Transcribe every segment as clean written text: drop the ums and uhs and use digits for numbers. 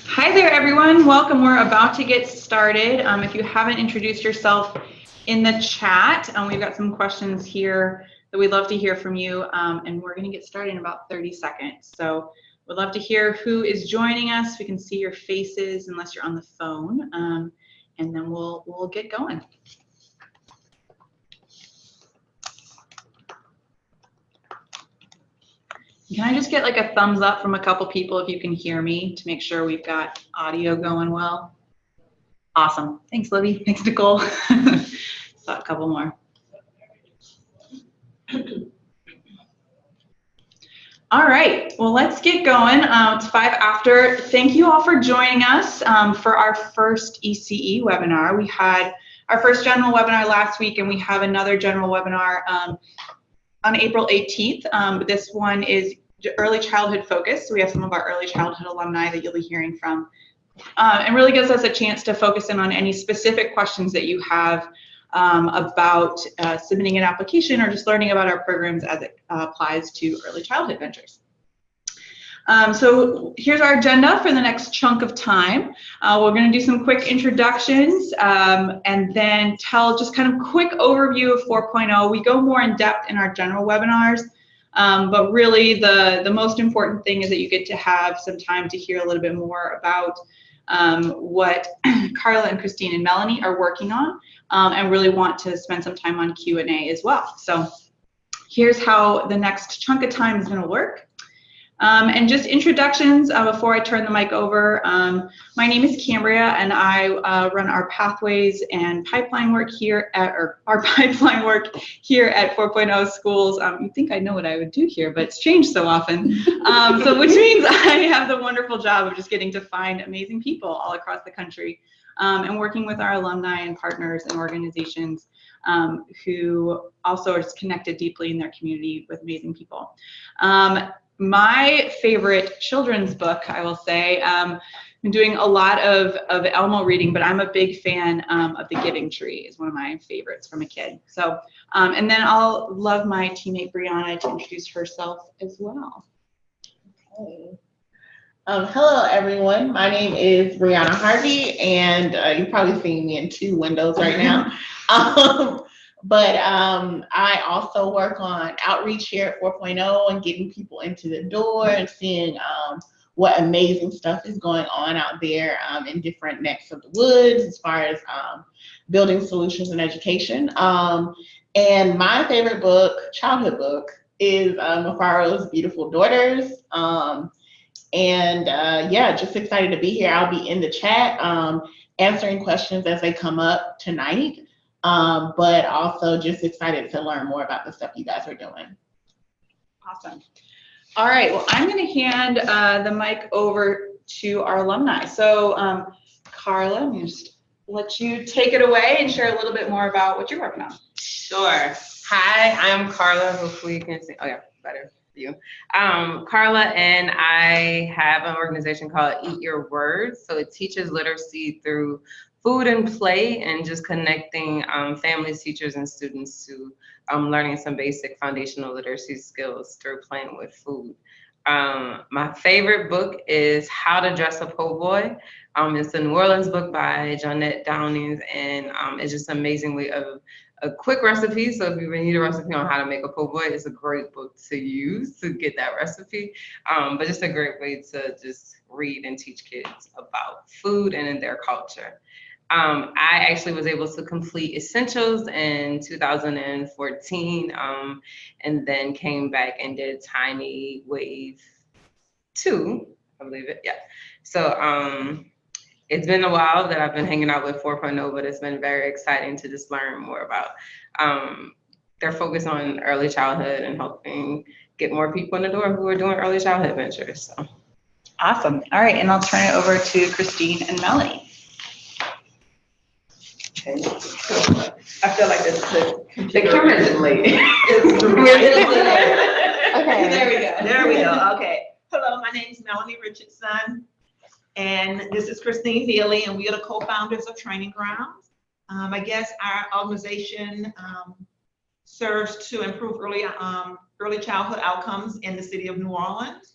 Hi there, everyone. Welcome. We're about to get started. If you haven't introduced yourself in the chat, we've got some questions here that we'd love to hear from you, and we're going to get started in about 30 seconds. So we'd love to hear who is joining us. We can see your faces unless you're on the phone, and then we'll get going. Can I just get like a thumbs up from a couple people if you can hear me to make sure we've got audio going well? Awesome. Thanks, Libby. Thanks, Nicole. Saw a couple more. All right, well, let's get going. It's 5 after. Thank you all for joining us for our first ECE webinar. We had our first general webinar last week, and we have another general webinar on April 18th. But this one is early childhood focused. So we have some of our early childhood alumni that you'll be hearing from. And really gives us a chance to focus in on any specific questions that you have about submitting an application or just learning about our programs as it applies to early childhood ventures. So here's our agenda for the next chunk of time. We're going to do some quick introductions and then tell just kind of quick overview of 4.0. We go more in depth in our general webinars, but really the most important thing is that you get to have some time to hear a little bit more about what Carla and Christine and Melanie are working on, and really want to spend some time on Q&A as well. So here's how the next chunk of time is going to work. And just introductions before I turn the mic over. My name is Cambria, and I run our pathways and pipeline work here at, or our pipeline work here at 4.0 schools. You'd think I know what I would do here, but it's changed so often. So which means I have the wonderful job of just getting to find amazing people all across the country and working with our alumni and partners and organizations who also are connected deeply in their community with amazing people. My favorite children's book, I will say, I'm doing a lot of Elmo reading, but I'm a big fan of The Giving Tree. Is one of my favorites from a kid. So, and then I'll love my teammate Brianna to introduce herself as well. Okay. Hello, everyone. My name is Brianna Harvey, and you're probably seeing me in 2 windows right now. But I also work on outreach here at 4.0 and getting people into the door and seeing what amazing stuff is going on out there in different necks of the woods as far as building solutions in education. And my favorite book, childhood book, is Mafaro's Beautiful Daughters. Yeah, just excited to be here. I'll be in the chat answering questions as they come up tonight. But also just excited to learn more about the stuff you guys are doing. Awesome. All right, well, I'm going to hand the mic over to our alumni. So Carla, I'm going to just let you take it away and share a little bit more about what you're working on. Sure. Hi, I'm Carla. Hopefully you can see. Oh yeah, better for you. Carla and I have an organization called Eat Your Words. So it teaches literacy through food and play, and just connecting families, teachers, and students to learning some basic foundational literacy skills through playing with food. My favorite book is How to Dress a Po' Boy. It's a New Orleans book by Jeanette Downings, and it's just an amazing way of a quick recipe. So if you need a recipe on how to make a po' boy, it's a great book to use to get that recipe. But just a great way to just read and teach kids about food and in their culture. I actually was able to complete Essentials in 2014, and then came back and did Tiny Wave 2, I believe it, yeah. So it's been a while that I've been hanging out with 4.0, but it's been very exciting to just learn more about their focus on early childhood and helping get more people in the door who are doing early childhood ventures. So. Awesome. All right, and I'll turn it over to Christine and Melanie. I feel like the camera is late. Okay. There we go. Okay. Hello, my name is Melanie Richardson, and this is Christine Healy, and we are the co-founders of Training Grounds. I guess our organization serves to improve early childhood outcomes in the city of New Orleans.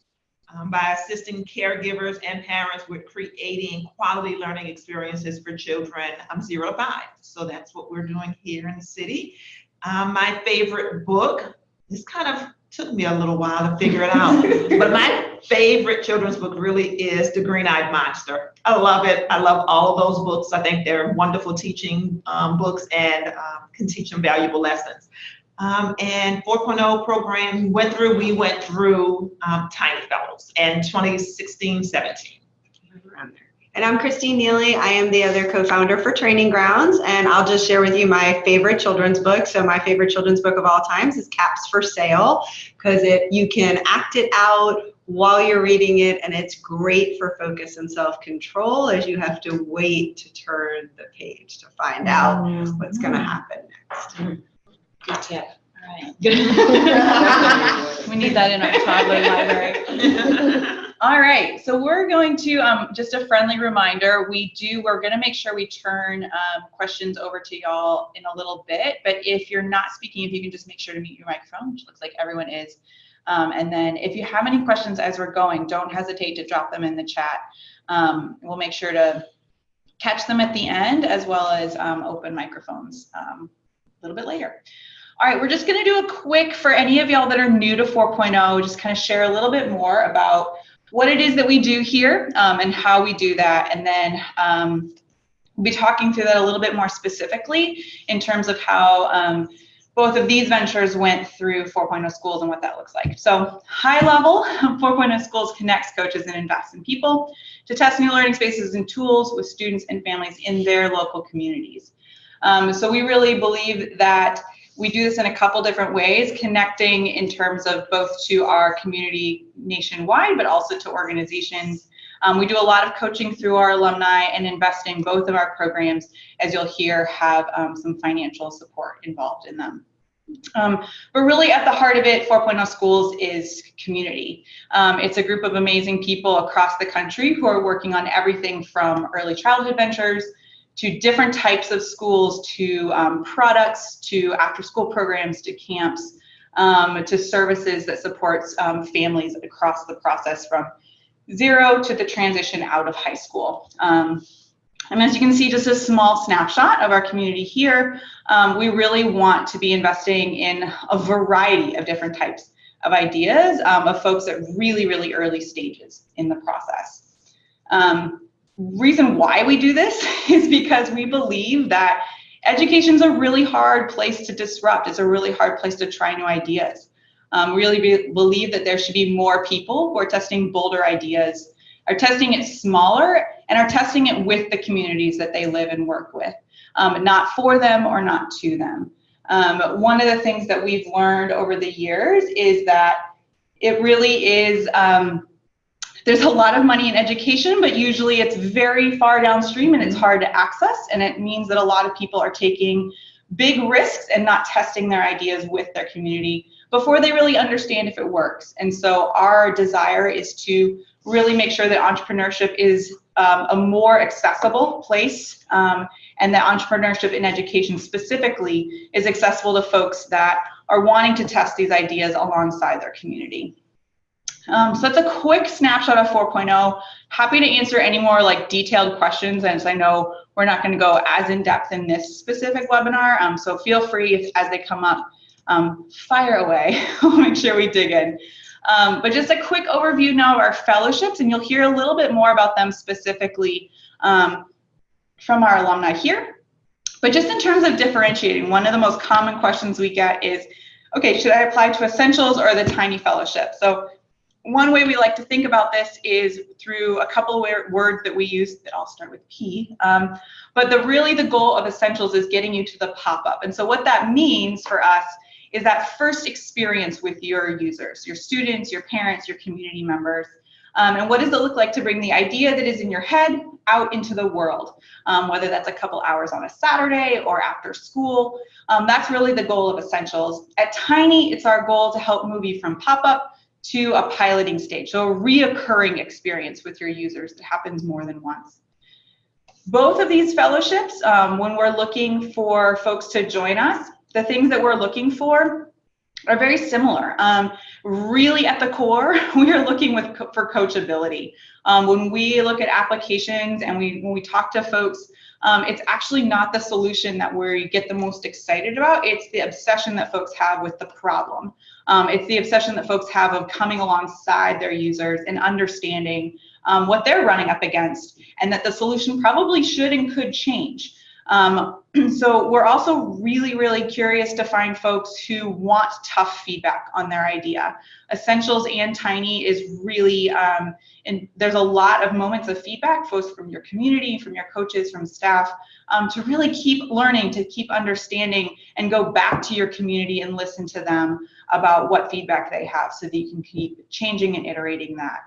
by assisting caregivers and parents with creating quality learning experiences for children 0 to 5. So that's what we're doing here in the city. My favorite book, this kind of took me a little while to figure it out, but my favorite children's book really is The Green-Eyed Monster. I love it. I love all of those books. I think they're wonderful teaching books and can teach them valuable lessons. And 4.0 program we went through Tiny Fellows in 2016-17. And I'm Christine Neely. I am the other co-founder for Training Grounds, and I'll just share with you my favorite children's book. So my favorite children's book of all times is Caps for Sale, because you can act it out while you're reading it, and it's great for focus and self-control as you have to wait to turn the page to find out what's going to happen next. Good tip. All right. We need that in our toddler library. All right, so we're going to, just a friendly reminder, we're gonna make sure we turn questions over to y'all in a little bit, but if you're not speaking, if you can just make sure to mute your microphone, which looks like everyone is. And then if you have any questions as we're going, don't hesitate to drop them in the chat. We'll make sure to catch them at the end, as well as open microphones a little bit later. All right, we're just gonna do a quick, for any of y'all that are new to 4.0, just kind of share a little bit more about what it is that we do here and how we do that. And then we'll be talking through that a little bit more specifically in terms of how both of these ventures went through 4.0 schools and what that looks like. So high level, 4.0 schools connects coaches and invests in people to test new learning spaces and tools with students and families in their local communities. So we really believe that we do this in a couple different ways, connecting in terms of both to our community nationwide, but also to organizations. We do a lot of coaching through our alumni, and investing. Both of our programs, as you'll hear, have some financial support involved in them. But really at the heart of it, 4.0 schools is community. It's a group of amazing people across the country who are working on everything from early childhood ventures to different types of schools, to products, to after-school programs, to camps, to services that supports families across the process from 0 to the transition out of high school. And as you can see, just a small snapshot of our community here. We really want to be investing in a variety of different types of ideas of folks at really, really early stages in the process. Reason why we do this is because we believe that education is a really hard place to disrupt. It's a really hard place to try new ideas. Really believe that there should be more people who are testing bolder ideas, are testing it smaller, and are testing it with the communities that they live and work with, not for them or not to them. One of the things that we've learned over the years is that it really is, there's a lot of money in education, but usually it's very far downstream and it's hard to access. And it means that a lot of people are taking big risks and not testing their ideas with their community before they really understand if it works. And so our desire is to really make sure that entrepreneurship is a more accessible place, and that entrepreneurship in education specifically is accessible to folks that are wanting to test these ideas alongside their community. So that's a quick snapshot of 4.0. Happy to answer any more detailed questions, as I know we're not going to go as in depth in this specific webinar. So feel free, as they come up, fire away. We'll make sure we dig in. But just a quick overview now of our fellowships, and you'll hear a little bit more about them specifically from our alumni here. But just in terms of differentiating, one of the most common questions we get is, okay, should I apply to Essentials or the Tiny Fellowship? So one way we like to think about this is through a couple of words that we use that all start with P. But really the goal of Essentials is getting you to the pop-up. And so what that means for us is that first experience with your users, your students, your parents, your community members. And what does it look like to bring the idea that is in your head out into the world, whether that's a couple hours on a Saturday or after school. That's really the goal of Essentials. At Tiny, it's our goal to help move you from pop-up to a piloting stage, so a reoccurring experience with your users that happens more than once. Both of these fellowships, when we're looking for folks to join us, the things that we're looking for are very similar. Really at the core, we are looking for coachability. When we look at applications and when we talk to folks, it's actually not the solution that we get the most excited about. It's the obsession that folks have with the problem. It's the obsession that folks have of coming alongside their users and understanding what they're running up against, and that the solution probably should and could change. So we're also really, really curious to find folks who want tough feedback on their idea. Essentials and Tiny is really, and there's a lot of moments of feedback, both from your community, from your coaches, from staff, to really keep learning, to keep understanding, and go back to your community and listen to them about what feedback they have, so that you can keep changing and iterating that.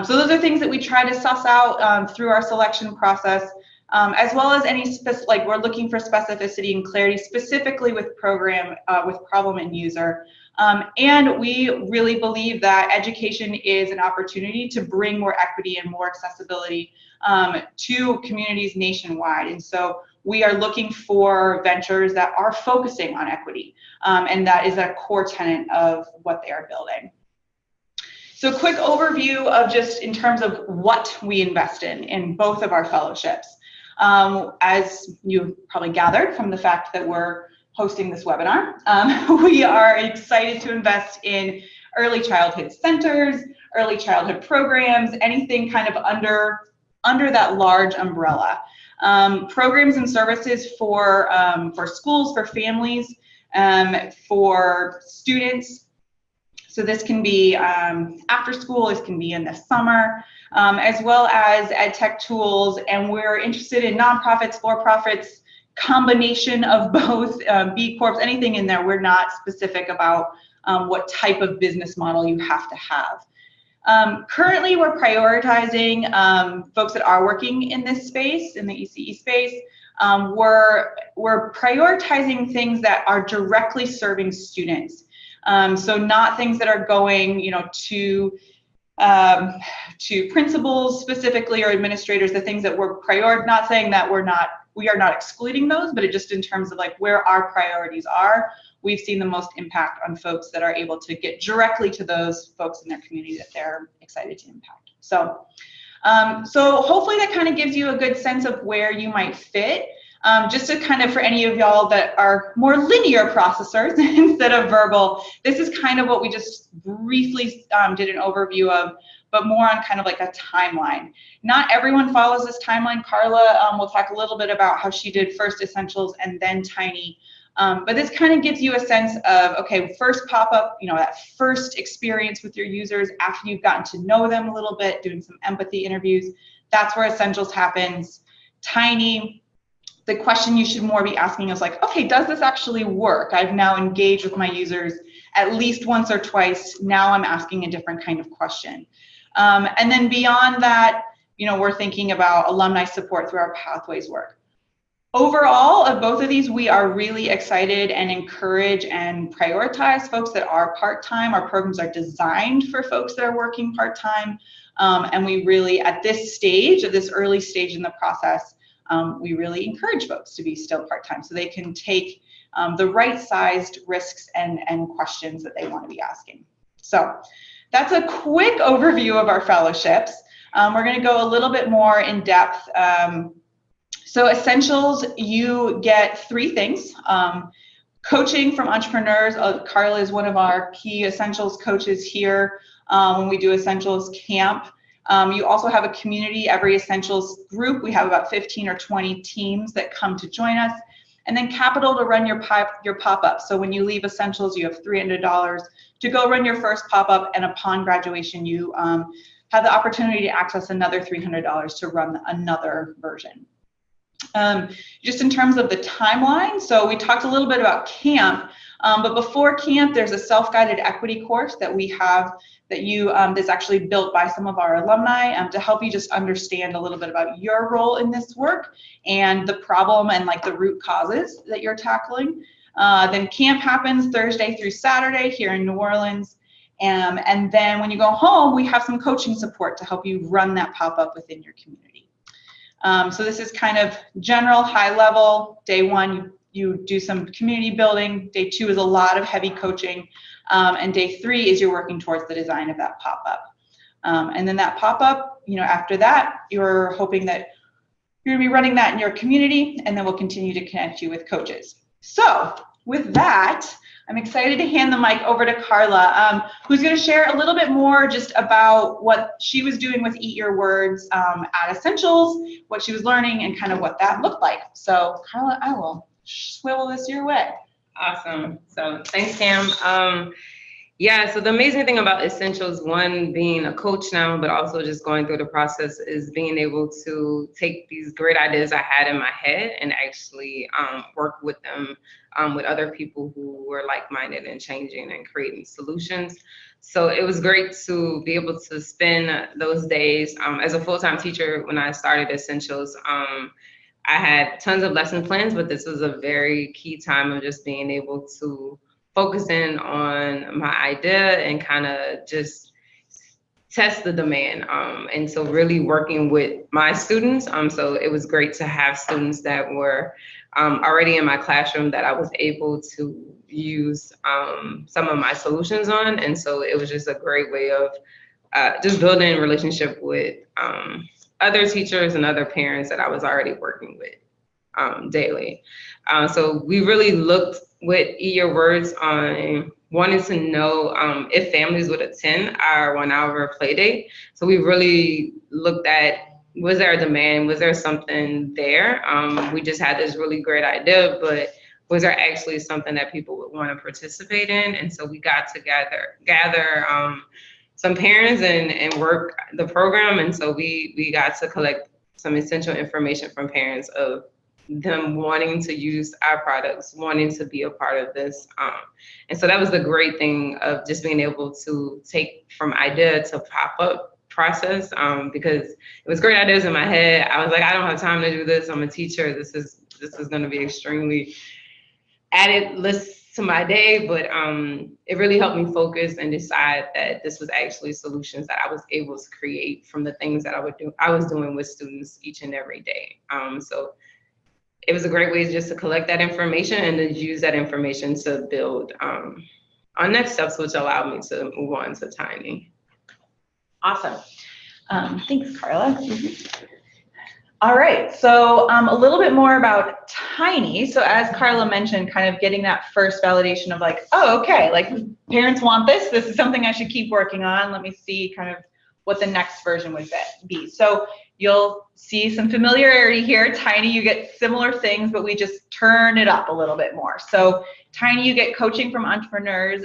So those are things that we try to suss out through our selection process. As well as any like we're looking for specificity and clarity specifically with program, with problem and user. And we really believe that education is an opportunity to bring more equity and more accessibility to communities nationwide. And so we are looking for ventures that are focusing on equity, and that is a core tenet of what they are building. So quick overview of just in terms of what we invest in both of our fellowships. As you probably gathered from the fact that we're hosting this webinar, we are excited to invest in early childhood centers, early childhood programs, anything kind of under that large umbrella. Programs and services for schools, for families, for students. So this can be after school, this can be in the summer, as well as ed tech tools. And we're interested in nonprofits, for-profits, combination of both, B Corps, anything in there. We're not specific about what type of business model you have to have. Currently, we're prioritizing folks that are working in this space, in the ECE space. We're prioritizing things that are directly serving students. So not things that are going, to principals specifically or administrators, the things that we're not saying that we are not excluding those, but it just in terms of like where our priorities are, we've seen the most impact on folks that are able to get directly to those folks in their community that they're excited to impact. So hopefully that kind of gives you a good sense of where you might fit. Just to kind of, for any of y'all that are more linear processors instead of verbal, this is kind of what we just briefly did an overview of, but more on kind of like a timeline. Not everyone follows this timeline. Carla will talk a little bit about how she did first Essentials and then Tiny. But this kind of gives you a sense of, okay, first pop-up, that first experience with your users after you've gotten to know them a little bit, doing some empathy interviews. That's where Essentials happens. Tiny, the question you should more be asking is like, okay, does this actually work? I've now engaged with my users at least once or twice. Now I'm asking a different kind of question. And then beyond that, we're thinking about alumni support through our Pathways work. Overall, of both of these, we are really excited and encourage and prioritize folks that are part-time. Our programs are designed for folks that are working part-time. And we really, at this stage, at this early stage in the process, we really encourage folks to be still part-time so they can take the right-sized risks and questions that they want to be asking. So that's a quick overview of our fellowships. We're going to go a little bit more in depth. So Essentials, you get 3 things. Coaching from entrepreneurs. Carla is one of our key Essentials coaches here when we do Essentials Camp. You also have a community, every Essentials group. We have about 15 or 20 teams that come to join us. And then capital to run your pop-up. So when you leave Essentials, you have $300 to go run your first pop-up, and upon graduation, you have the opportunity to access another $300 to run another version. Just in terms of the timeline, so we talked a little bit about camp, but before camp, there's a self-guided equity course that we have that's actually built by some of our alumni to help you just understand a little bit about your role in this work and the problem and like the root causes that you're tackling. Then camp happens Thursday through Saturday here in New Orleans. And then when you go home, we have some coaching support to help you run that pop-up within your community. So this is kind of general, high level. Day 1, you you do some community building. Day 2 is a lot of heavy coaching. And day 3 is you're working towards the design of that pop-up. And then that pop-up, after that, you're hoping that you're gonna be running that in your community, and then we'll continue to connect you with coaches. So with that, I'm excited to hand the mic over to Carla, who's gonna share a little bit more just about what she was doing with Eat Your Words at Essentials, what she was learning, and kind of what that looked like. So Carla, I will swivel this your way. Awesome. So thanks, Cam. Yeah, so the amazing thing about Essentials, one, being a coach now, but also just going through the process, is being able to take these great ideas I had in my head and actually work with them with other people who were like-minded and changing and creating solutions. So it was great to be able to spend those days as a full-time teacher. When I started Essentials, I had tons of lesson plans, but this was a very key time of just being able to focus in on my idea and kind of just test the demand. And so really working with my students. So it was great to have students that were already in my classroom that I was able to use some of my solutions on. And so it was just a great way of just building a relationship with other teachers and other parents that I was already working with daily. So we really looked with Eat Your Words on wanting to know if families would attend our 1-hour play date. So we really looked at, was there a demand? Was there something there? We just had this really great idea, but was there actually something that people would want to participate in? And so we got to gather some parents and work the program. And so we got to collect some essential information from parents of them wanting to use our products, wanting to be a part of this. And so that was the great thing of just being able to take from idea to pop-up process, because it was great ideas in my head. I was like, I don't have time to do this. I'm a teacher. This is going to be extremely added list to my day, but it really helped me focus and decide that this was actually solutions that I was able to create from the things that I was doing with students each and every day. So it was a great way just to collect that information and then use that information to build on next steps, which allowed me to move on to Tiny. Awesome. Thanks, Carla. All right, so a little bit more about Tiny. So as Carla mentioned, kind of getting that first validation of like, oh, okay, like parents want this. This is something I should keep working on. Let me see kind of what the next version would be. So you'll see some familiarity here. Tiny, you get similar things, but we just turn it up a little bit more. So Tiny, you get coaching from entrepreneurs.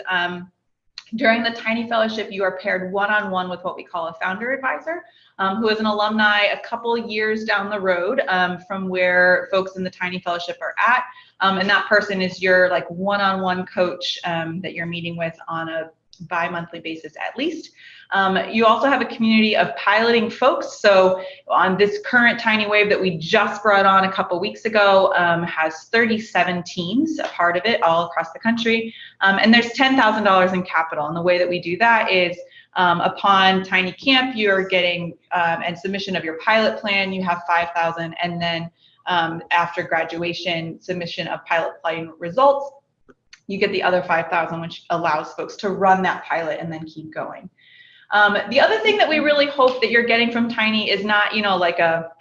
During the Tiny Fellowship, you are paired one-on-one with what we call a founder advisor, who is an alumni a couple years down the road from where folks in the Tiny Fellowship are at. And that person is your like one-on-one coach that you're meeting with on a bi-monthly basis at least. You also have a community of piloting folks. So on this current Tiny Wave that we just brought on a couple weeks ago, has 37 teams, a part of it, all across the country. And there's $10,000 in capital. And the way that we do that is upon Tiny Camp, you're getting and submission of your pilot plan, you have $5,000. And then after graduation, submission of pilot plan results, you get the other $5,000, which allows folks to run that pilot and then keep going. The other thing that we really hope that you're getting from Tiny is not, like a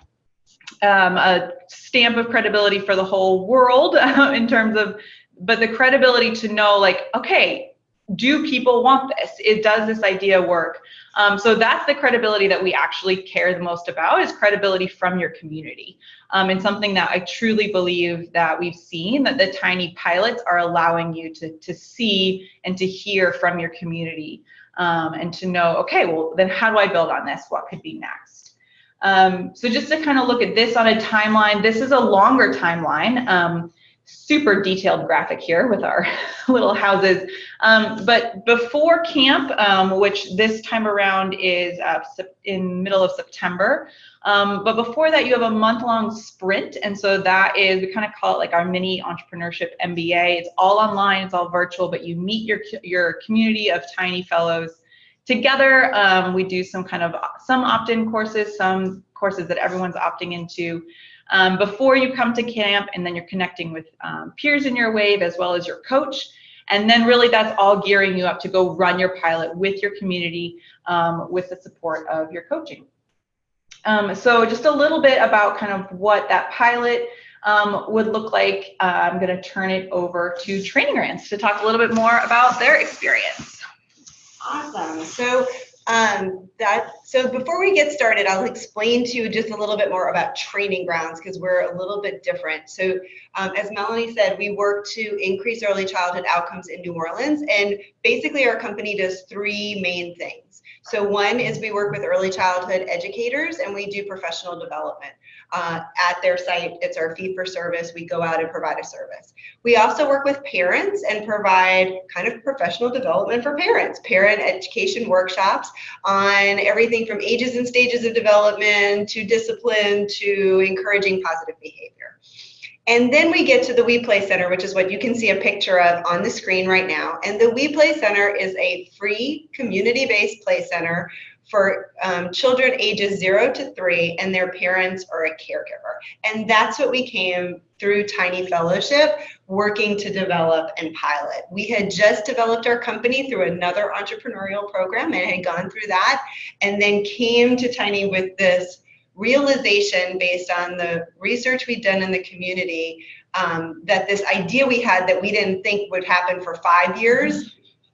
stamp of credibility for the whole world in terms of, but the credibility to know like, okay, do people want this? Does this idea work? So that's the credibility that we actually care the most about, is credibility from your community. And something that I truly believe that we've seen, that the Tiny pilots are allowing you to see and to hear from your community, and to know, okay, well, then how do I build on this? What could be next? So just to kind of look at this on a timeline, this is a longer timeline. Super detailed graphic here with our little houses. But before camp, which this time around is in middle of September, but before that you have a month-long sprint. And so that is, we kind of call it like our mini entrepreneurship MBA. It's all online, it's all virtual, but you meet your community of Tiny fellows together. We do some opt-in courses, some courses that everyone's opting into. before you come to camp, and then you're connecting with peers in your wave as well as your coach. And then really that's all gearing you up to go run your pilot with your community with the support of your coaching. So just a little bit about kind of what that pilot would look like. I'm going to turn it over to Training Grants to talk a little bit more about their experience. Awesome. So before we get started, I'll explain to you just a little bit more about Training Grounds because we're a little bit different. So as Melanie said, we work to increase early childhood outcomes in New Orleans, and basically our company does three main things. So one is we work with early childhood educators and we do professional development. At their site, it's our fee for service. We go out and provide a service. We also work with parents and provide kind of professional development for parents, parent education workshops on everything from ages and stages of development to discipline to encouraging positive behavior. And then we get to the We Play Center, which is what you can see a picture of on the screen right now. And the We Play Center is a free community-based play center for children ages 0 to 3 and their parents or a caregiver. And that's what we came through Tiny Fellowship, working to develop and pilot. We had just developed our company through another entrepreneurial program and had gone through that, and then came to Tiny with this realization based on the research we'd done in the community that this idea we had that we didn't think would happen for 5 years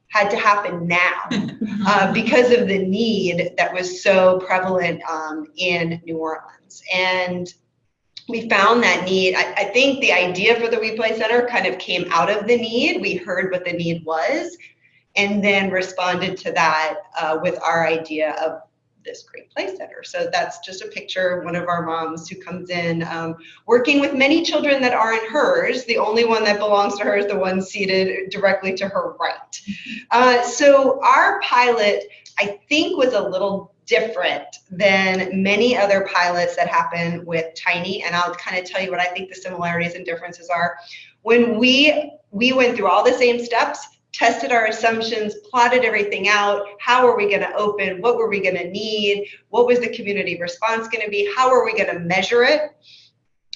had to happen now because of the need that was so prevalent in New Orleans. And we found that need. I think the idea for the We Play Center kind of came out of the need. We heard what the need was and then responded to that with our idea of this great play center. So that's just a picture of one of our moms who comes in working with many children that aren't hers. The only one that belongs to her is the one seated directly to her right. So our pilot, I think, was a little different than many other pilots that happen with Tiny, and I'll kind of tell you what I think the similarities and differences are. When we went through all the same steps, tested our assumptions, plotted everything out. How are we going to open? What were we going to need? What was the community response going to be? How are we going to measure it?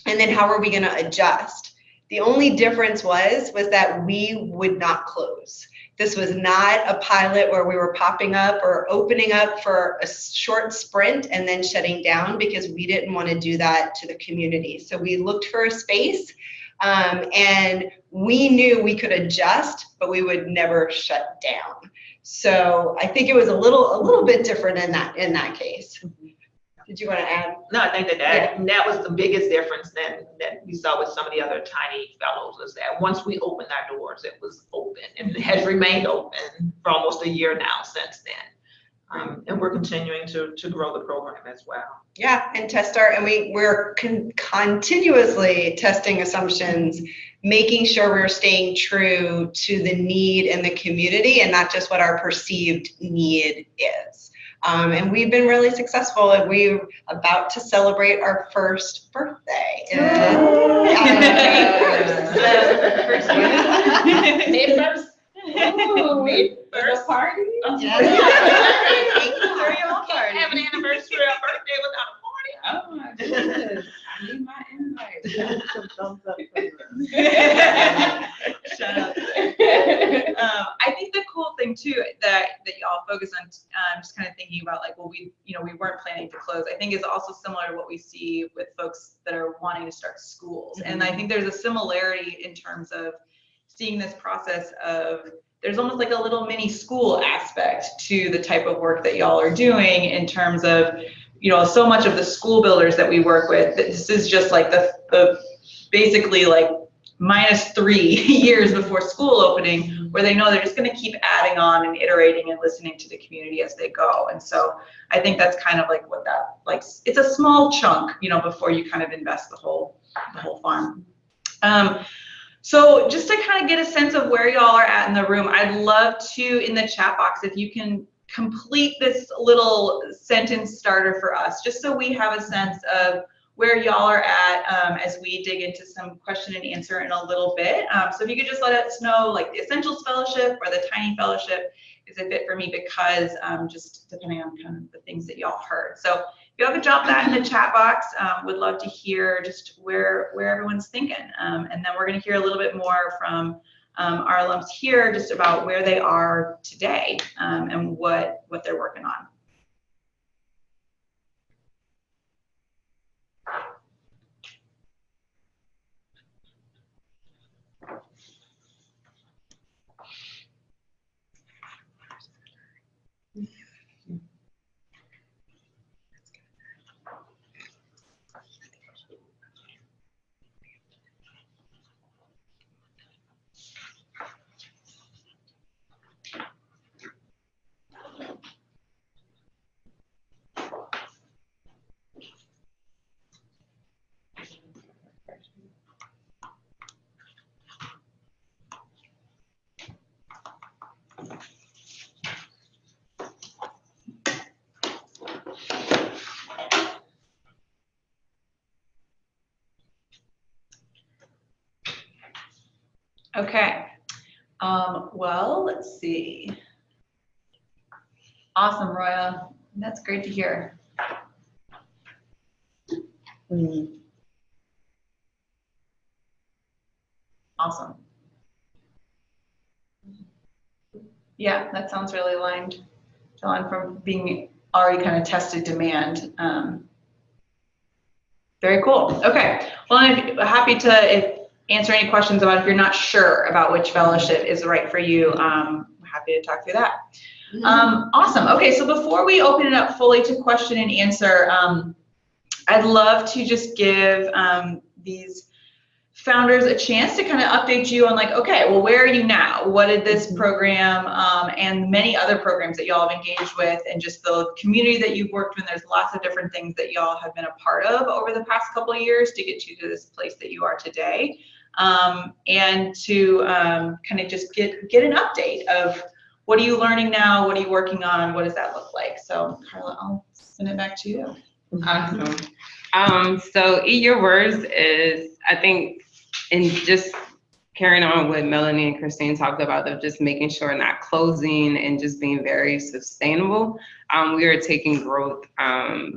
And then how are we going to adjust? The only difference was that we would not close. This was not a pilot where we were popping up or opening up for a short sprint and then shutting down, because we didn't want to do that to the community. So we looked for a space. And we knew we could adjust, but we would never shut down. So I think it was a little bit different in that case. Did you want to add? No, I think that was the biggest difference that we saw with some of the other Tiny Fellows, is that once we opened our doors, it was open, and it has remained open for almost a year now since then. And we're continuing to grow the program as well. Yeah, and we're continuously testing assumptions, making sure we're staying true to the need in the community and not just what our perceived need is. And we've been really successful, and we're about to celebrate our first birthday. May 1st. May 1st party? Have an anniversary or birthday without a party? Oh my goodness. I need my invite. Shut up. I think the cool thing too that y'all focus on, just kind of thinking about like, well, we weren't planning to close, I think is also similar to what we see with folks that are wanting to start schools. Mm-hmm. And I think there's a similarity in terms of seeing this process of, there's almost like a little mini school aspect to the type of work that y'all are doing, in terms of, so much of the school builders that we work with, this is just like the basically like -3 years before school opening, where they know they're just going to keep adding on and iterating and listening to the community as they go. And so I think that's kind of like what that, like, it's a small chunk, before you kind of invest the whole farm. So just to kind of get a sense of where y'all are at in the room, I'd love to, in the chat box, if you can complete this little sentence starter for us, just so we have a sense of where y'all are at as we dig into some question and answer in a little bit. So if you could just let us know, like, the Essentials Fellowship or the Tiny Fellowship is a fit for me, because just depending on kind of the things that y'all heard. So you all could drop that in the chat box. Would love to hear just where everyone's thinking. And then we're going to hear a little bit more from our alums here just about where they are today and what they're working on. Okay, well, let's see. Awesome, Roya. That's great to hear. Awesome. Yeah, that sounds really aligned, John, from being already kind of tested demand. Very cool. Okay, well, I'm happy to answer any questions about if you're not sure about which fellowship is right for you. I'm happy to talk through that. Awesome. Okay, so before we open it up fully to question and answer, I'd love to just give these founders a chance to kind of update you on like, okay, well, where are you now? What did this program and many other programs that y'all have engaged with and just the community that you've worked with, there's lots of different things that y'all have been a part of over the past couple of years to get you to this place that you are today. And to kind of just get an update of what are you learning now? What are you working on? What does that look like? So Carla, I'll send it back to you. Awesome. So Eat Your Words is, I think, and just carrying on what Melanie and Christine talked about of just making sure not closing and just being very sustainable. We are taking growth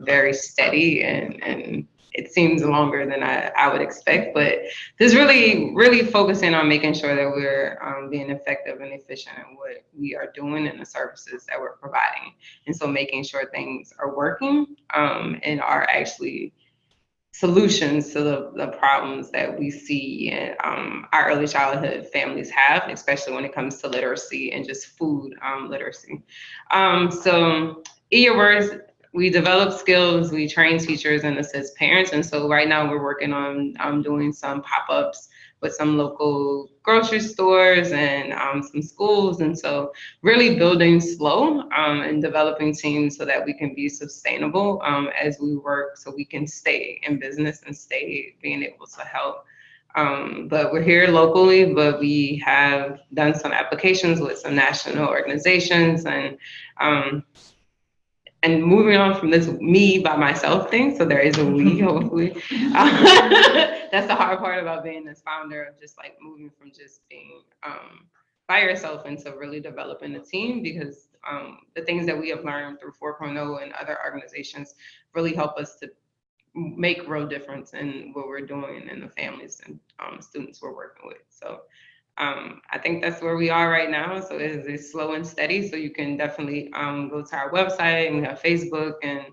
very steady and it seems longer than I would expect, but just really focusing on making sure that we're being effective and efficient in what we are doing and the services that we're providing. And so making sure things are working and are actually solutions to the problems that we see in our early childhood families have, especially when it comes to literacy and just food literacy. So Eat Your Words, we develop skills, we train teachers and assist parents. And so right now we're working on doing some pop-ups with some local grocery stores and some schools. And so really building slow and developing teams so that we can be sustainable as we work so we can stay in business and stay being able to help. But we're here locally, but we have done some applications with some national organizations and moving on from this me by myself thing, so there is a we, hopefully. That's the hard part about being this founder, of just like moving from just being by yourself into really developing a team, because the things that we have learned through 4.0 and other organizations really help us to make real difference in what we're doing and the families and students we're working with. So I think that's where we are right now. So it's slow and steady. So you can definitely go to our website, and we have Facebook and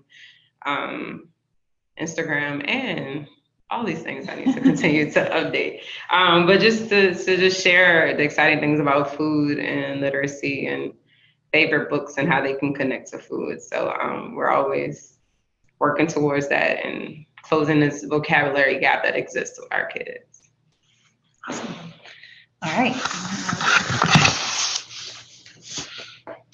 Instagram and all these things I need to continue to update. But just to just share the exciting things about food and literacy and favorite books and how they can connect to food. So we're always working towards that and closing this vocabulary gap that exists with our kids. Awesome. All right.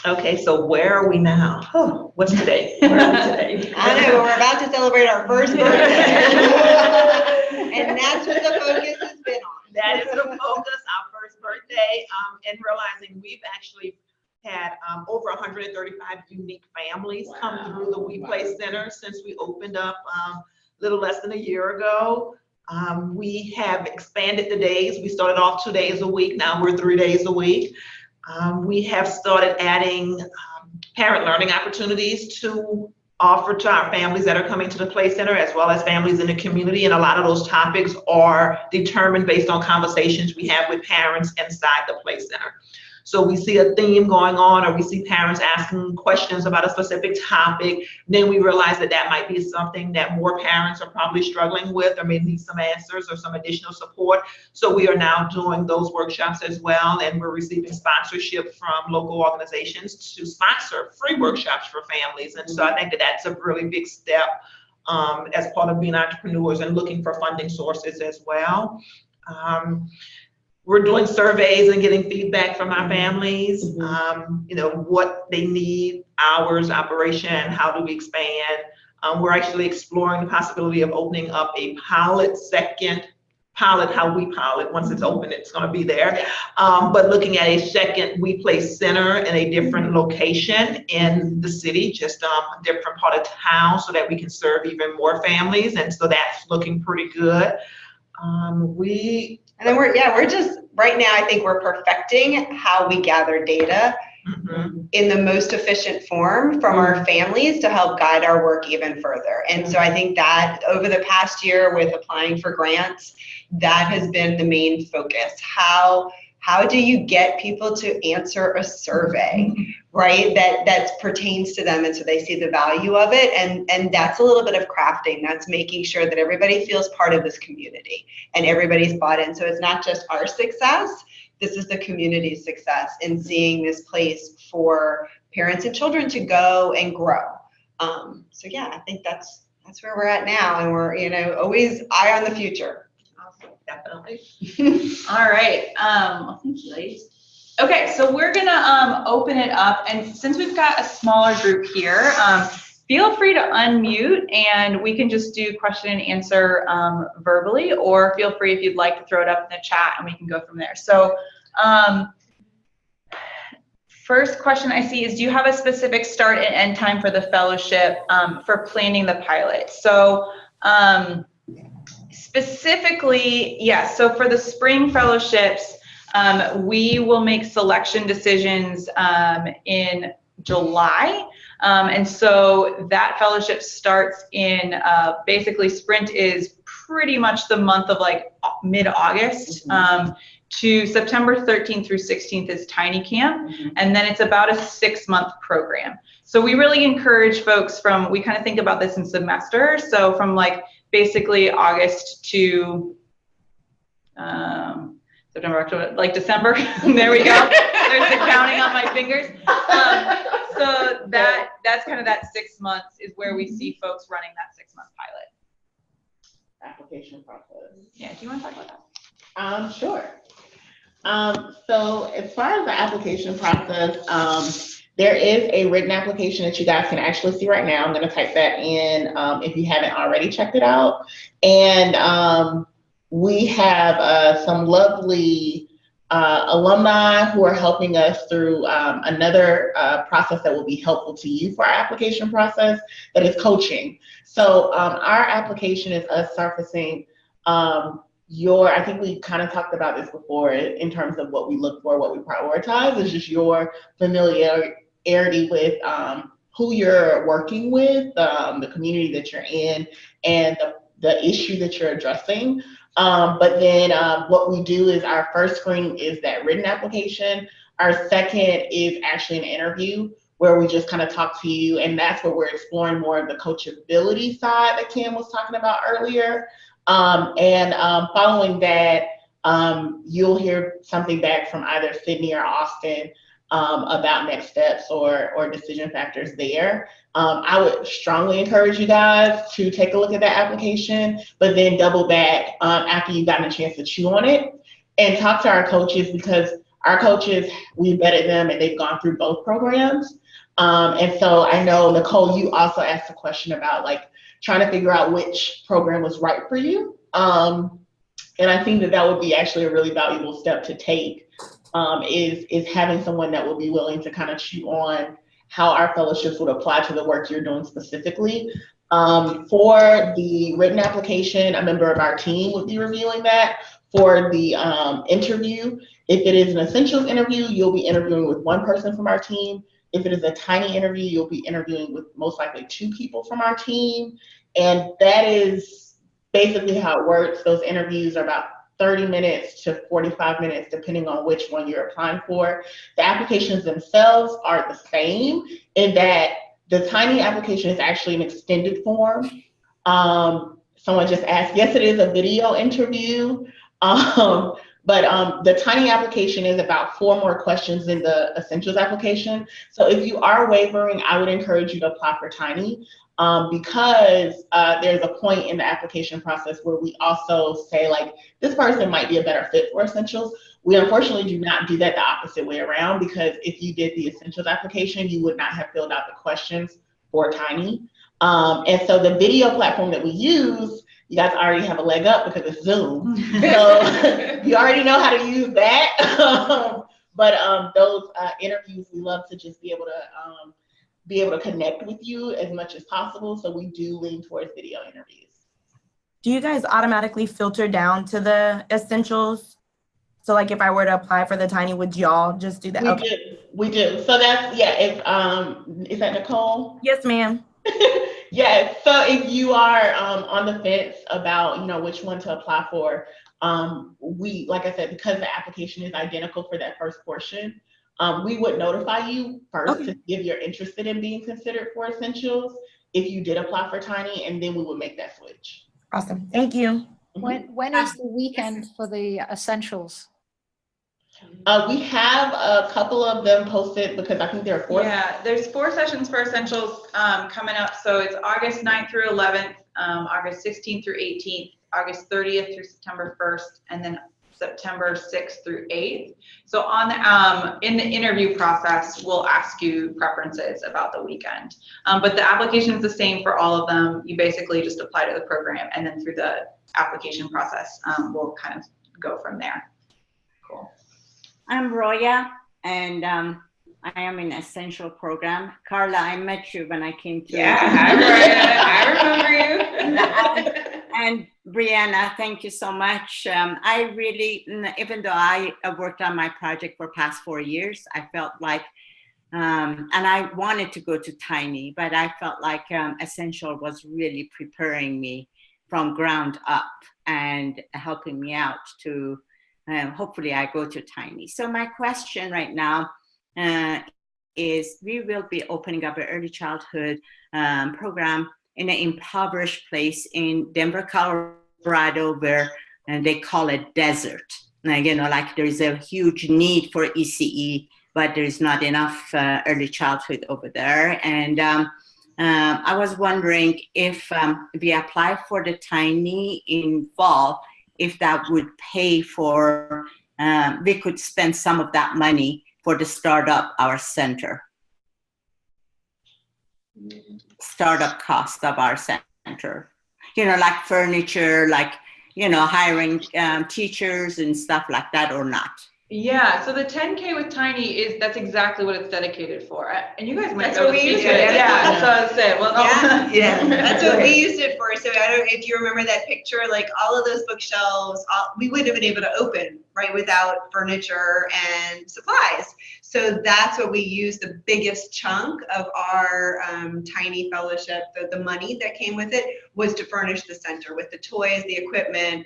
Okay, so where are we now? Oh, what's today? Where are we today? I know, but we're about to celebrate our first birthday. And that's what the focus has been on. That is the focus, our first birthday, and realizing we've actually had over 135 unique families come through the We Play Center since we opened up a little less than a year ago. We have expanded the days. We started off 2 days a week. Now we're 3 days a week. We have started adding parent learning opportunities to offered to our families that are coming to the Play Center, as well as families in the community. And a lot of those topics are determined based on conversations we have with parents inside the Play Center. So we see a theme going on, or we see parents asking questions about a specific topic, then we realize that that might be something that more parents are probably struggling with, or may need some answers or some additional support. So we are now doing those workshops as well, and we're receiving sponsorship from local organizations to sponsor free workshops for families. And so I think that that's a really big step as part of being entrepreneurs and looking for funding sources as well. We're doing surveys and getting feedback from our families, you know, what they need, hours, operation, how do we expand. We're actually exploring the possibility of opening up a second pilot, how we pilot. Once it's open, it's going to be there. But looking at a second We Play Center in a different location in the city, just a different part of town, so that we can serve even more families. And so that's looking pretty good. And then we're just, right now, I think we're perfecting how we gather data in the most efficient form from our families to help guide our work even further. And so I think that over the past year with applying for grants, that has been the main focus. How do you get people to answer a survey, right, that pertains to them, and so they see the value of it? And that's a little bit of crafting. That's making sure that everybody feels part of this community and everybody's bought in. So it's not just our success, this is the community's success in seeing this place for parents and children to go and grow. So yeah, I think that's where we're at now, and we're, you know, always eye on the future. Definitely. All right. Well, thank you, ladies. Okay, so we're gonna open it up, and since we've got a smaller group here, feel free to unmute, and we can just do question and answer verbally, or feel free if you'd like to throw it up in the chat, and we can go from there. So, first question I see is, do you have a specific start and end time for the fellowship for planning the pilot? So. Specifically, yes, so for the spring fellowships, we will make selection decisions in July. And so that fellowship starts in, basically Sprint is pretty much the month of like mid-August to September 13th through 16th is Tiny Camp. And then it's about a 6-month program. So we really encourage folks we kind of think about this in semesters. So from like basically August to September, October, like December. There we go. There's the counting on my fingers. So that's kind of that 6 months is where we see folks running that 6-month pilot. Application process. Yeah, do you want to talk about that? Sure. So as far as the application process, there is a written application that you guys can actually see right now. I'm going to type that in if you haven't already checked it out. And we have some lovely alumni who are helping us through another process that will be helpful to you for our application process, that is coaching. So our application is us surfacing I think we kind of talked about this before in terms of what we look for, what we prioritize, is just your familiarity with who you're working with, the community that you're in, and the issue that you're addressing. But then what we do is our first screen is that written application. Our second is actually an interview where we just kind of talk to you, and that's where we're exploring more of the coachability side that Kim was talking about earlier. Following that, you'll hear something back from either Sydney or Austin about next steps or decision factors there. I would strongly encourage you guys to take a look at that application, but then double back after you've gotten a chance to chew on it and talk to our coaches, because our coaches, we vetted them and they've gone through both programs. And so I know, Nicole, you also asked a question about like trying to figure out which program was right for you. And I think that would be actually a really valuable step to take, is having someone that will be willing to kind of chew on how our fellowships would apply to the work you're doing specifically. For the written application, a member of our team would be reviewing that. For the interview, if it is an essentials interview, you'll be interviewing with one person from our team. If it is a tiny interview, you'll be interviewing with most likely 2 people from our team. And that is basically how it works. Those interviews are about 30 minutes to 45 minutes, depending on which one you're applying for. The applications themselves are the same in that the tiny application is actually an extended form. Someone just asked, yes, it is a video interview. But the tiny application is about 4 more questions than the essentials application. So if you are wavering, I would encourage you to apply for tiny because there's a point in the application process where we also say, like, this person might be a better fit for essentials. We unfortunately do not do that the opposite way around, because if you did the essentials application, you would not have filled out the questions for tiny. And so the video platform that we use, you guys already have a leg up because it's Zoom. So you already know how to use that. But those interviews, we love to just be able to connect with you as much as possible. So we do lean towards video interviews. Do you guys automatically filter down to the essentials? So like if I were to apply for the tiny, would y'all just do that? We do. So that's, yeah, is that Nicole? Yes, ma'am. Yeah, so if you are on the fence about, you know, which one to apply for, we, like I said, because the application is identical for that first portion, we would notify you first to see if you're interested in being considered for essentials, if you did apply for tiny, and then we would make that switch. Awesome, thank you. When is the weekend for the essentials? We have a couple of them posted because I think there are 4. Yeah, there's 4 sessions for essentials coming up. So it's August 9th through 11th, August 16th through 18th, August 30th through September 1st, and then September 6th through 8th. So on the, in the interview process, we'll ask you preferences about the weekend. But the application is the same for all of them. You basically just apply to the program, and then through the application process, we'll kind of go from there. Cool. I'm Roya, and I am in Essential Program. Carla, I met you when I came to. Yeah, hi, Roya. I remember you. And Brianna, thank you so much. I really, even though I worked on my project for past 4 years, I felt like, and I wanted to go to Tiny, but I felt like Essential was really preparing me from ground up and helping me out to hopefully I go to Tiny. So my question right now is, we will be opening up an early childhood program in an impoverished place in Denver, Colorado, where they call it desert. Like, you know, like there's a huge need for ECE, but there's not enough early childhood over there. And I was wondering if we apply for the Tiny in fall, if that would pay for, we could spend some of that money for the startup, our center. Startup cost of our center. You know, like furniture, like, you know, hiring teachers and stuff like that, or not. Yeah, so the 10K with Tiny that's exactly what it's dedicated for. And you guys might That's know what the we use speaker. it. Yeah, so I was saying, well, no. Yeah, that's what we used it for. So I don't know if you remember that picture, like all of those bookshelves, we wouldn't have been able to open, right, without furniture and supplies. So that's what we used. The biggest chunk of our Tiny fellowship, the money that came with it, was to furnish the center with the toys, the equipment,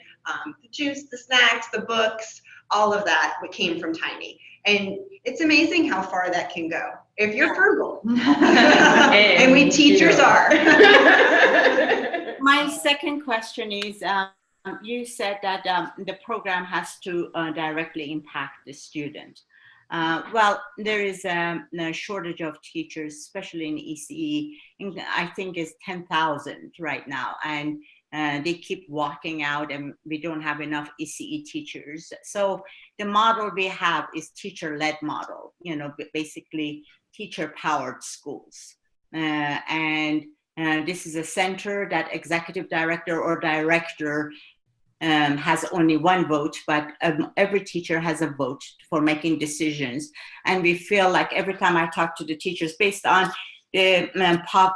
the juice, the snacks, the books, all of that came from Tiny. And it's amazing how far that can go if you're frugal. And we teachers are. My second question is, you said that the program has to directly impact the student. Well, there is a shortage of teachers, especially in ECE. I think it's 10,000 right now. And they keep walking out, and we don't have enough ECE teachers. So the model we have is teacher-led model, you know, basically teacher-powered schools. And this is a center that executive director or director has only one vote, but every teacher has a vote for making decisions. And we feel like every time I talk to the teachers, based on the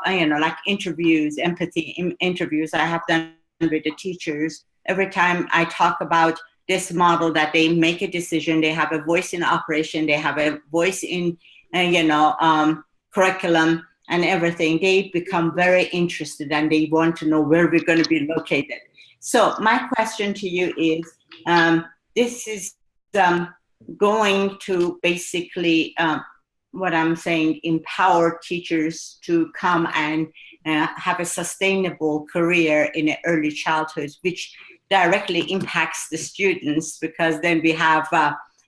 you know, like interviews, empathy interviews I have done with the teachers, every time I talk about this model, that they make a decision, they have a voice in operation, they have a voice in curriculum and everything, they become very interested and they want to know where we're going to be located. So my question to you is, this is going to basically, what I'm saying, empower teachers to come and have a sustainable career in early childhood, which directly impacts the students, because then we have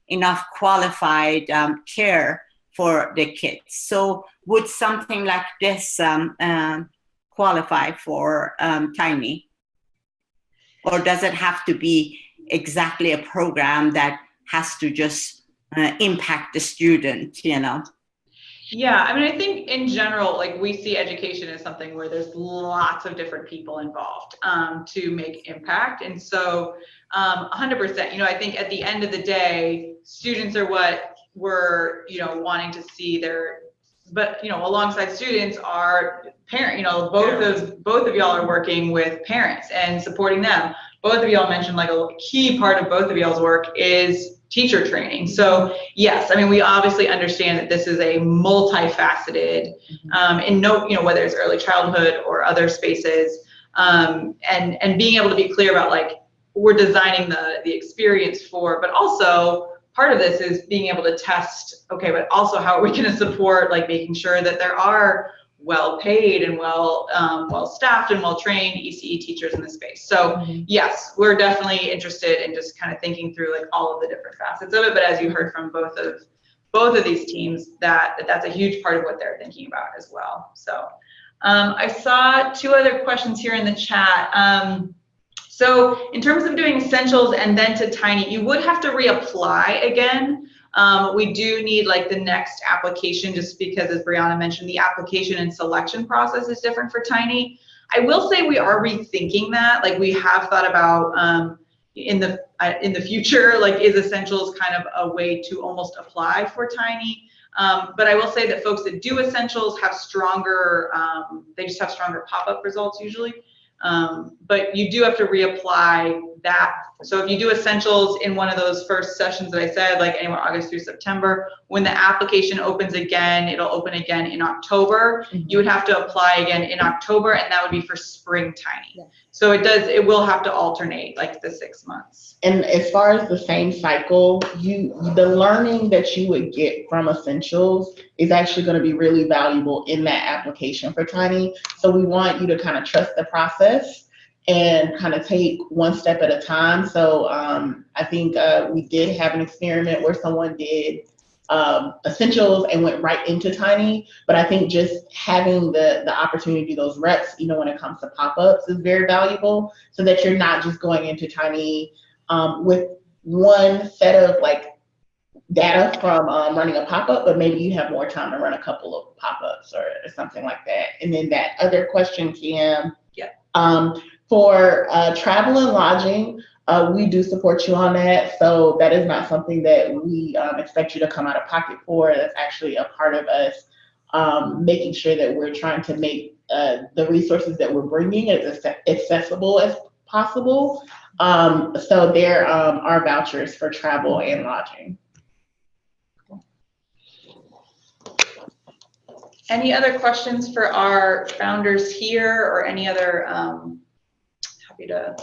enough qualified care for the kids. So would something like this qualify for Tiny? Or does it have to be exactly a program that has to just impact the student, Yeah, I mean, I think in general, like, we see education as something where there's lots of different people involved to make impact. And so 100%, I think at the end of the day, students are what we're, wanting to see but, alongside students are parent, both of y'all are working with parents and supporting them. Both of y'all mentioned, like, a key part of both of y'all's work is teacher training. So yes, I mean, we obviously understand that this is a multifaceted, whether it's early childhood or other spaces, and being able to be clear about, like, we're designing the experience for, but also part of this is being able to test, okay, but also how are we going to support, like, making sure that there are well-paid and well-staffed and well-trained ECE teachers in the space. So yes, we're definitely interested in just kind of thinking through, like, all of the different facets of it. But as you heard from both of these teams, that's a huge part of what they're thinking about as well. So I saw two other questions here in the chat. So in terms of doing essentials and then to Tiny, you would have to reapply again. We do need, like, the next application, just because, as Brianna mentioned, the application and selection process is different for Tiny. I will say we are rethinking that. Like, we have thought about in the future, like, is essentials kind of a way to almost apply for Tiny? But I will say that folks that do essentials have stronger, they just have stronger pop-up results usually. But you do have to reapply that. So if you do essentials in one of those first sessions that I said, like anywhere August through September, when the application opens again, it'll open again in October. You would have to apply again in October, and that would be for spring Tiny. Yeah. So it will have to alternate, like, the 6 months. And as far as the same cycle, the learning that you would get from essentials is actually going to be really valuable in that application for Tiny. So we want you to kind of trust the process and kind of take one step at a time. So I think we did have an experiment where someone did essentials and went right into Tiny, but I think just having the opportunity to do those reps, when it comes to pop-ups, is very valuable, so that you're not just going into Tiny with one set of, like, data from running a pop-up, but maybe you have more time to run a couple of pop-ups or something like that. And then that other question, Kim, for travel and lodging, we do support you on that. So that is not something that we expect you to come out of pocket for. That's actually a part of us making sure that we're trying to make the resources that we're bringing as accessible as possible. So there are vouchers for travel and lodging. Any other questions for our founders here, or any other, happy to,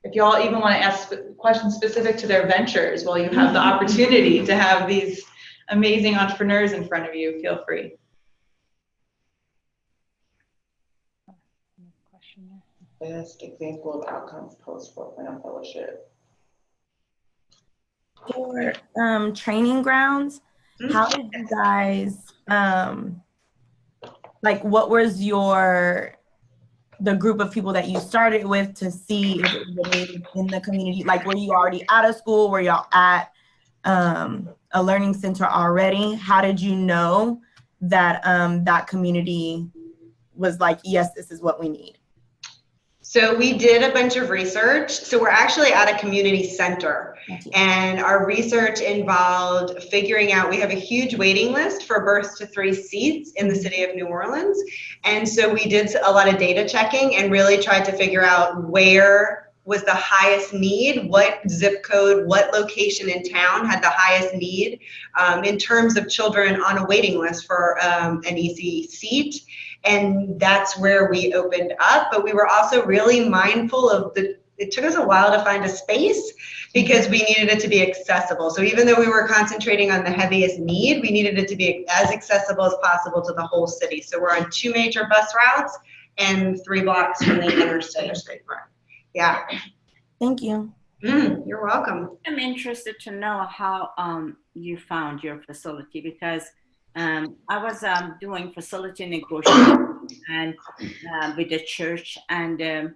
if you all even want to ask questions specific to their ventures while you have the opportunity to have these amazing entrepreneurs in front of you, feel free. Best example of outcomes post-program fellowship. For training grounds, how did you guys, like, what was the group of people that you started with to see if it was needed in the community? Like, were you already out of school? Were y'all at a learning center already? How did you know that that community was like, yes, this is what we need? So we did a bunch of research. So we're actually at a community center, and our research involved figuring out, we have a huge waiting list for birth to 3 seats in the city of New Orleans. And so we did a lot of data checking and really tried to figure out where was the highest need, what zip code, what location in town had the highest need in terms of children on a waiting list for an ECE seat. And that's where we opened up. But we were also really mindful of it took us a while to find a space because we needed it to be accessible. So even though we were concentrating on the heaviest need, we needed it to be as accessible as possible to the whole city. So we're on 2 major bus routes and 3 blocks from the interstate. Yeah. Thank you. You're welcome. I'm interested to know how you found your facility, because I was doing facility negotiation and with the church, and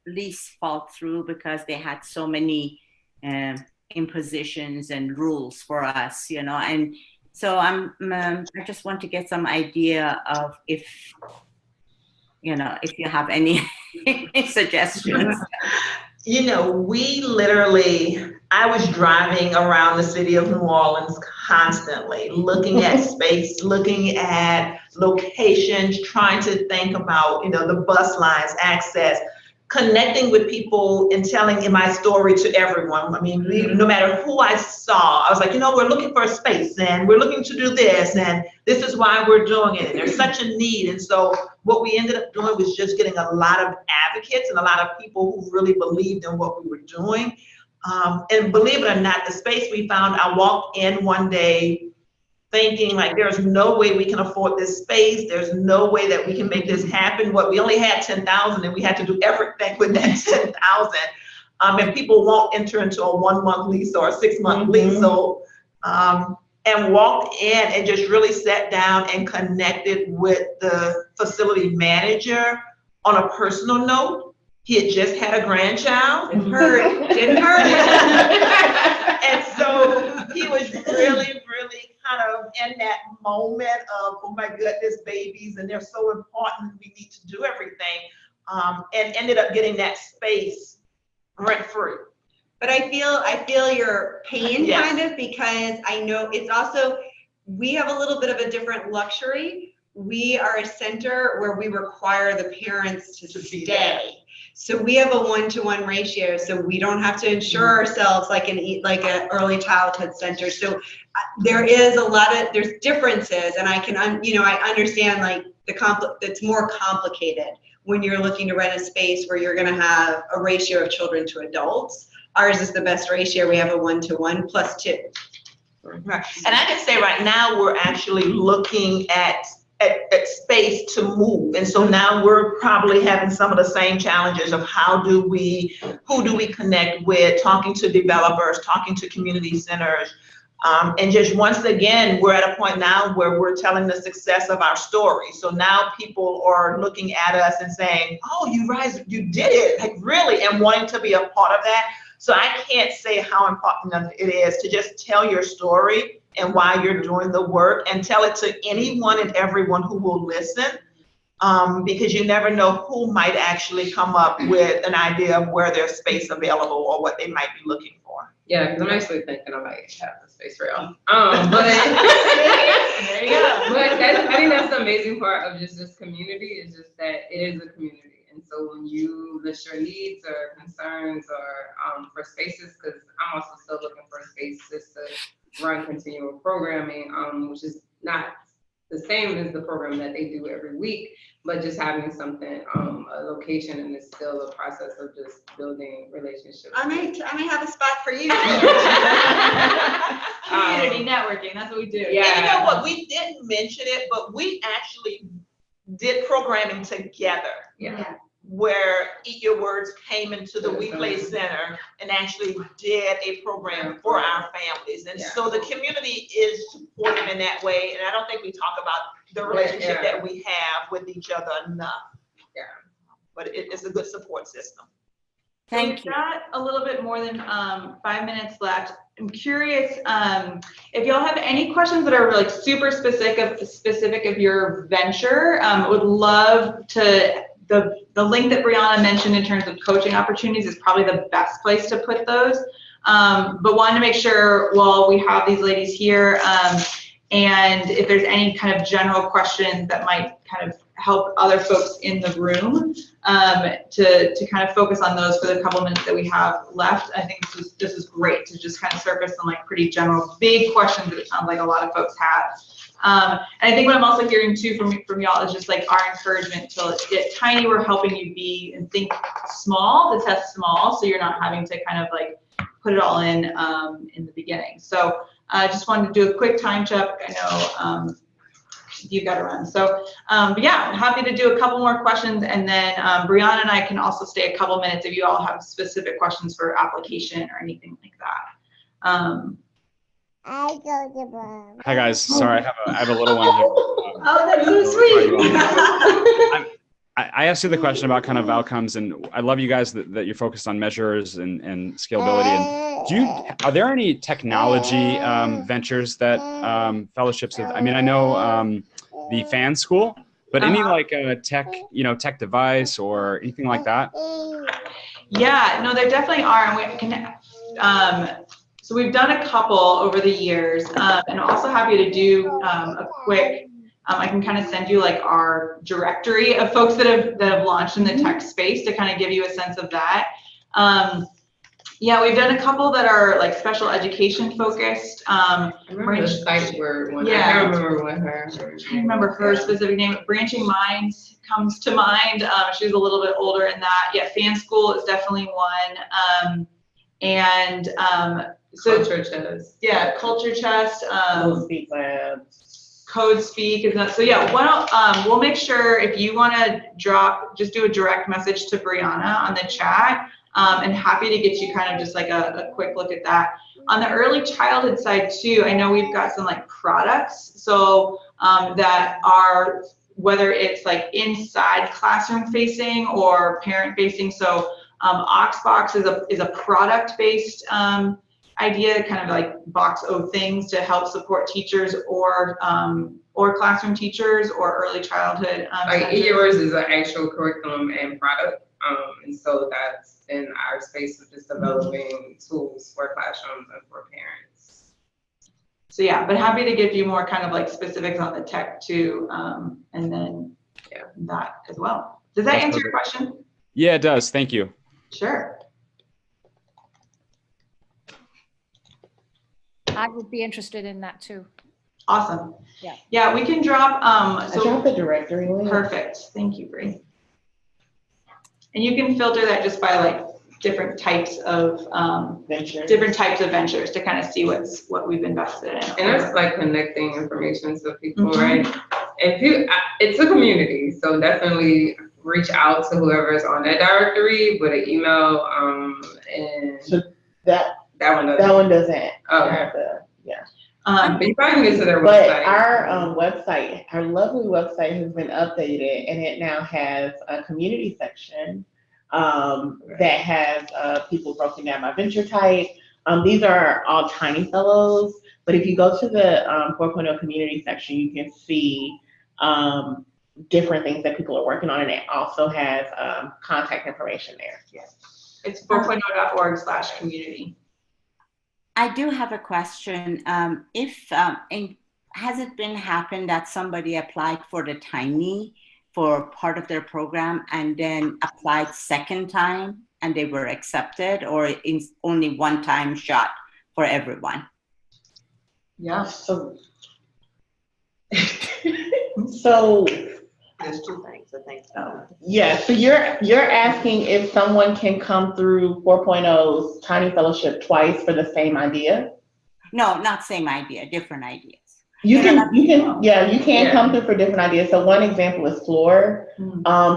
lease fall through because they had so many impositions and rules for us, you know. And so I just want to get some idea of if you have any suggestions. You know, we literally, I was driving around the city of New Orleans constantly, looking at space, looking at locations, trying to think about, you know, the bus lines, access, connecting with people and telling my story to everyone. I mean, no matter who I saw, I was like, you know, we're looking for a space and we're looking to do this and this is why we're doing it. And there's such a need. And so what we ended up doing was just getting a lot of advocates and a lot of people who really believed in what we were doing. And believe it or not, the space we found, I walked in one day thinking like, there's no way we can afford this space. There's no way that we can make this happen. We only had 10,000 and we had to do everything with that 10,000. And people won't enter into a 1-month lease or a 6-month lease. So, and walked in and just really sat down and connected with the facility manager on a personal note. He had just had a grandchild. Didn't hurt. And so he was really kind of in that moment of, oh my goodness, babies, and they're so important, we need to do everything, and ended up getting that space rent free. But I feel your pain kind of, because I know it's also, we have a little bit of a different luxury. We are a center where we require the parents to stay. So we have a 1-to-1 ratio, so we don't have to insure ourselves like an early childhood center. So there is there's differences, and I understand like it's more complicated when you're looking to rent a space where you're going to have a ratio of children to adults. Ours is the best ratio. We have a 1-to-1 plus 2. Right. And I can say right now we're actually looking at space to move, and so now we're probably having some of the same challenges of who do we connect with, talking to developers, talking to community centers, and just once again we're at a point now where we're telling the success of our story. So now people are looking at us and saying, oh, you guys, you did it, like really, and wanting to be a part of that. So I can't say how important it is to just tell your story and why you're doing the work, and tell it to anyone and everyone who will listen, because you never know who might actually come up with an idea of where there's space available or what they might be looking for. Yeah, because I'm actually thinking I might have the space for y'all. But there you go. But I think that's the amazing part of just this community, is just that it is a community. And so when you list your needs or concerns or for spaces, because I'm also still looking for spaces to run continual programming, which is not the same as the program that they do every week, but just having something, a location, and it's still a process of just building relationships. I may have a spot for you. Community networking, that's what we do. Yeah. And you know what, we didn't mention it, but we actually did programming together. Yeah. Where Eat Your Words came into the We Play Center and actually did a program for our families. And so the community is supported in that way. And I don't think we talk about the relationship that we have with each other enough. Yeah. But it's a good support system. We've got a little bit more than 5 minutes left. I'm curious if y'all have any questions that are like super specific of your venture. Would love to. The link that Brianna mentioned in terms of coaching opportunities is probably the best place to put those. But wanted to make sure while we have these ladies here, and if there's any kind of general questions that might kind of help other folks in the room to kind of focus on those for the couple minutes that we have left. I think this is great to just kind of surface some like pretty general big questions that it sounds like a lot of folks have. And I think what I'm also hearing too from y'all is just like our encouragement to get tiny. We're helping you be and think small, to test small, so you're not having to kind of like put it all in the beginning. So I just wanted to do a quick time check. I know you got to run. So, but yeah, I'm happy to do a couple more questions, and then Brianna and I can also stay a couple minutes if you all have specific questions for application or anything like that. Hi guys, sorry, I have a little one here. Oh, that's so sweet. I asked you the question about kind of outcomes, and I love you guys that you're focused on measures and scalability. And are there any technology ventures that fellowships have? I mean, I know the fan school, but any like tech device or anything like that? Yeah, no, there definitely are, and we can. So we've done a couple over the years, and I'm also happy to do a quick. I can kind of send you like our directory of folks that have launched in the tech space to kind of give you a sense of that. Yeah, we've done a couple that are like special education focused. I remember the sites were one. Yeah, I can't remember what her. I remember her specific name. Branching Minds comes to mind. She was a little bit older in that. Yeah, Fan School is definitely one. So Culture Chest. Yeah, Culture Chest. Speak Labs. Code Speak is that. So yeah, we'll make sure if you want to just do a direct message to Brianna on the chat, and happy to get you kind of just like a quick look at that. On the early childhood side too, I know we've got some like products, so that are, whether it's like inside classroom facing or parent facing. So Oxbox is a product based idea, kind of like box of things to help support teachers or classroom teachers or early childhood. Like ECE is an actual curriculum and product, and so that's in our space of just developing tools for classrooms and for parents. So yeah, but happy to give you more kind of like specifics on the tech too, and then that as well. Does that answer your question? Yeah, it does. Thank you. Sure. I would be interested in that too. Awesome. Yeah. Yeah, we can drop. I dropped the directory link. Perfect. Thank you, Bree. And you can filter that just by like different types of ventures to kind of see what we've invested in. And that's like connecting information to people, right? And it's a community, so definitely reach out to whoever's on that directory with an email. And so that one doesn't. Okay. But you probably can get to their But website. our website, our lovely website has been updated, and it now has a community section that has people broken down by venture type. These are all tiny fellows, but if you go to the 4.0 community section, you can see different things that people are working on, and it also has contact information there. Yes. It's 4.0.org/community. I do have a question. Has it been happened that somebody applied for the tiny for part of their program and then applied second time and they were accepted, or it's only one time shot for everyone? Yeah. So There's two things, I think. Yeah, so you're asking if someone can come through 4.0's Tiny Fellowship twice for the same idea? No, not same idea, different ideas. You can come through for different ideas. So one example is Floor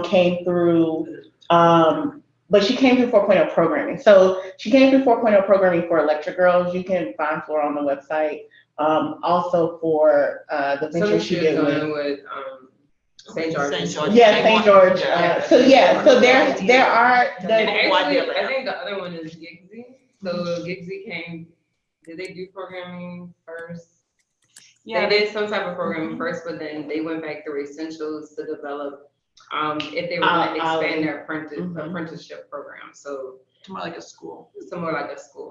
came through, but she came through 4.0 programming. So she came through 4.0 programming for Electric Girls. You can find Floor on the website. Also for the venture she did with St. George. Yeah, St. George. So there are actually, I think the other one is Gigsy. So Gigsy came. Did they do programming first? Yeah, they did some type of programming first, but then they went back through Essentials to develop if they were going to expand their apprenticeship program. So it's more like a school.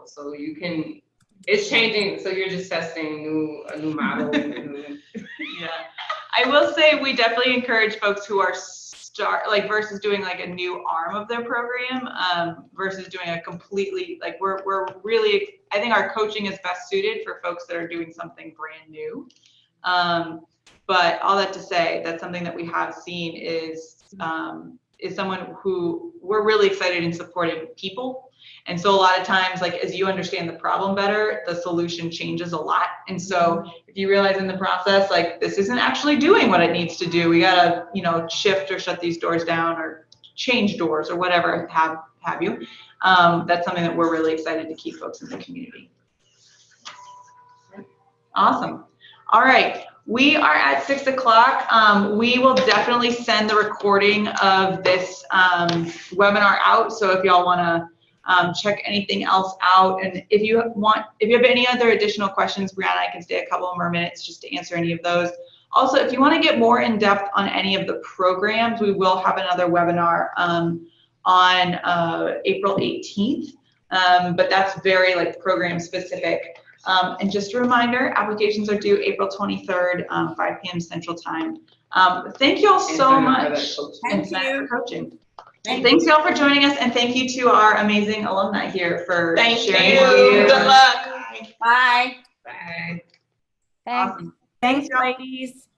So you can. It's changing. So you're just testing a new model. Yeah. I will say we definitely encourage folks who are versus doing like a new arm of their program, versus doing a completely, like we're really, I think our coaching is best suited for folks that are doing something brand new. But all that to say, that's something that we have seen is someone who we're really excited in supporting people. And so a lot of times, like, as you understand the problem better, the solution changes a lot. And so if you realize in the process, like, this isn't actually doing what it needs to do, we gotta, you know, shift or shut these doors down or change doors or whatever have you. That's something that we're really excited to keep folks in the community. Awesome. All right. We are at 6 o'clock. We will definitely send the recording of this webinar out. So if y'all want to check anything else out, and if you have any other additional questions, Brianna, I can stay a couple more minutes just to answer any of those. Also, if you want to get more in depth on any of the programs, we will have another webinar on April 18th, but that's very like program specific. And just a reminder, applications are due April 23rd, 5 p.m. Central Time. Thank you all so much. Thank you. For coaching. Thanks y'all for joining us, and thank you to our amazing alumni here for sharing. Good luck. Bye. Bye. Thanks. Awesome. Thanks, ladies.